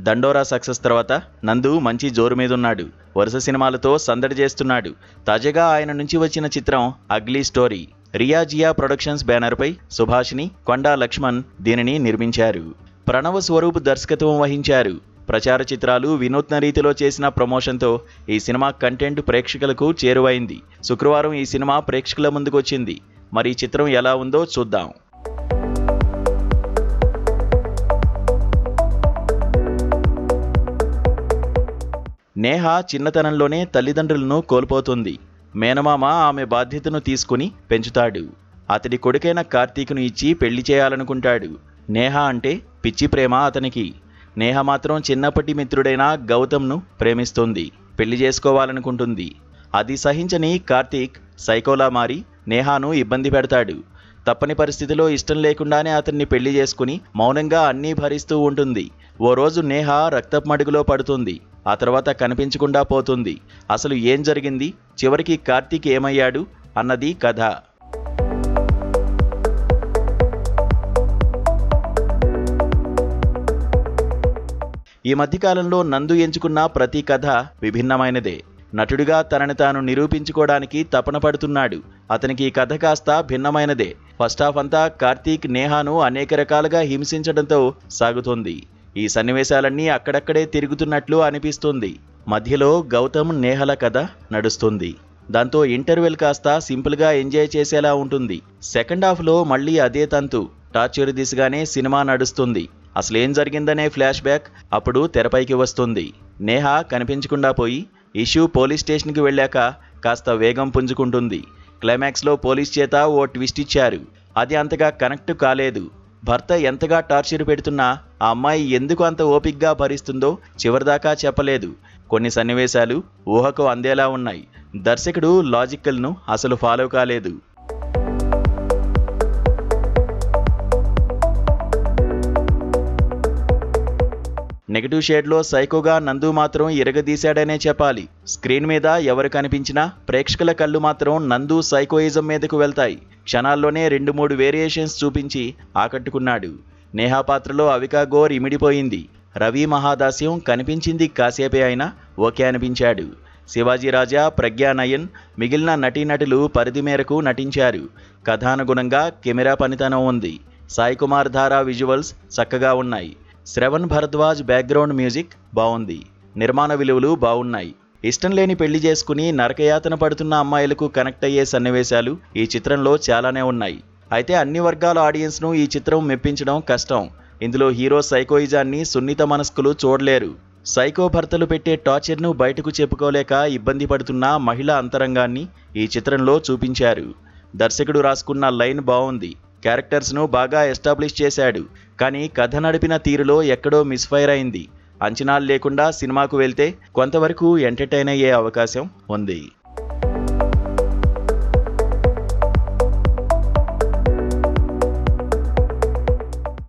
దండోరా సక్సెస్ తర్వాత నందు మంచి జోరు మీదున్నాడు. వరుస సినిమాలతో సందడి చేస్తున్నాడు. తాజాగా ఆయన నుంచి వచ్చిన చిత్రం ugly story. Riya Jiya productions బ్యానర్పై సుభాషిణి, కొండా లక్ష్మణ్ దీనిని నిర్మించారు. ప్రణవ్ స్వరూప్ దర్శకత్వం వహించారు. ప్రచార చిత్రాలు వినూత్న రీతిలో చేసిన ప్రమోషన్తో ఈ సినిమా కంటెంట్ ప్రేక్షకులకు చేరువైంది. శుక్రవారం ఈ సినిమా ప్రేక్షకుల ముందుకొచ్చింది. మరి ఈ చిత్రం ఎలా ఉందో చూద్దాం. నేహ చిన్నతనంలోనే తల్లిదండ్రులను కోల్పోతుంది. మేనమామ ఆమె బాధ్యతను తీసుకుని పెంచుతాడు. అతడి కొడుకైన కార్తీక్ను ఇచ్చి పెళ్లి చేయాలనుకుంటాడు. నేహ అంటే పిచ్చి ప్రేమ అతనికి. నేహ మాత్రం చిన్నప్పటి మిత్రుడైన గౌతమ్ను ప్రేమిస్తుంది, పెళ్లి చేసుకోవాలనుకుంటుంది. అది సహించని కార్తీక్ సైకోలా మారి నేహాను ఇబ్బంది పెడతాడు. తప్పని పరిస్థితిలో ఇష్టం లేకుండానే అతన్ని పెళ్లి చేసుకుని మౌనంగా అన్నీ భరిస్తూ ఉంటుంది. ఓ రోజు నేహ రక్తపు మడుగులో పడుతుంది. ఆ తర్వాత కనిపించకుండా పోతుంది. అసలు ఏం జరిగింది, చివరికి కార్తీక్ ఏమయ్యాడు అన్నది కథ. ఈ మధ్యకాలంలో నందు ఎంచుకున్న ప్రతి కథ విభిన్నమైనదే. నటుడిగా తనని తాను నిరూపించుకోవడానికి తపన పడుతున్నాడు. అతనికి ఈ కథ కాస్త భిన్నమైనదే. ఫస్ట్ హాఫ్ అంతా కార్తీక్ నేహాను అనేక రకాలుగా హింసించడంతో సాగుతుంది. ఈ సన్నివేశాలన్నీ అక్కడక్కడే తిరుగుతున్నట్లు అనిపిస్తుంది. మధ్యలో గౌతమ్ నేహల కథ నడుస్తుంది. దాంతో ఇంటర్వెల్ కాస్త సింపుల్గా ఎంజాయ్ చేసేలా ఉంటుంది. సెకండ్ హాఫ్లో మళ్ళీ అదే తంతు, టార్చర్ దిశగానే సినిమా నడుస్తుంది. అసలేం జరిగిందనే ఫ్లాష్ బ్యాక్ అప్పుడు తెరపైకి వస్తుంది. నేహ కనిపించకుండా పోయి ఇష్యూ పోలీస్ స్టేషన్కి వెళ్ళాక కాస్త వేగం పుంజుకుంటుంది. క్లైమాక్స్లో పోలీస్ చేత ఓ ట్విస్ట్ ఇచ్చారు. అది అంతగా కనెక్ట్ కాలేదు. భర్త ఎంతగా టార్చర్ పెడుతున్నా ఆ అమ్మాయి ఎందుకు అంత ఓపిగ్గా భరిస్తుందో చివరిదాకా చెప్పలేదు. కొన్ని సన్నివేశాలు ఊహకు అందేలా ఉన్నాయి. దర్శకుడు లాజికల్ను అసలు ఫాలో కాలేదు. నెగటివ్ షేడ్లో సైకోగా నందు మాత్రం ఇరగదీశాడనే చెప్పాలి. స్క్రీన్ మీద ఎవరు కనిపించినా ప్రేక్షకుల కళ్ళు మాత్రం నందు సైకోయిజం మీదకు వెళ్తాయి. క్షణాల్లోనే 2-3 వేరియేషన్స్ చూపించి ఆకట్టుకున్నాడు. నేహా పాత్రలో అవికా గోర్ ఇమిడిపోయింది. రవి మహాదాస్యం కనిపించింది కాసేపే అయినా ఓకే అనిపించాడు. శివాజీ రాజా, ప్రజ్ఞా నయన్, మిగిలిన నటీనటులు పరిధి మేరకు నటించారు. కథానుగుణంగా కెమెరా పనితనం ఉంది. సాయి కుమార్ ధారా విజువల్స్ చక్కగా ఉన్నాయి. శ్రవణ్ భరద్వాజ్ బ్యాక్గ్రౌండ్ మ్యూజిక్ బాగుంది. నిర్మాణ విలువలు బాగున్నాయి. ఇష్టం లేని పెళ్లి చేసుకుని నరకయాతన పడుతున్న అమ్మాయిలకు కనెక్ట్ అయ్యే సన్నివేశాలు ఈ చిత్రంలో చాలానే ఉన్నాయి. అయితే అన్ని వర్గాల ఆడియన్స్ను ఈ చిత్రం మెప్పించడం కష్టం. ఇందులో హీరో సైకోయిజాన్ని సున్నిత మనస్కులు చూడలేరు. సైకో భర్తలు పెట్టే టార్చర్ను బయటకు చెప్పుకోలేక ఇబ్బంది పడుతున్న మహిళా అంతరంగాన్ని ఈ చిత్రంలో చూపించారు. దర్శకుడు రాసుకున్న లైన్ బాగుంది. క్యారెక్టర్స్ను బాగా ఎస్టాబ్లిష్ చేశాడు. కానీ కథ నడిపిన తీరులో ఎక్కడో మిస్ఫైర్ అయింది. అంచనాలు లేకుండా సినిమాకు వెళ్తే కొంతవరకు ఎంటర్టైన్ అయ్యే అవకాశం ఉంది.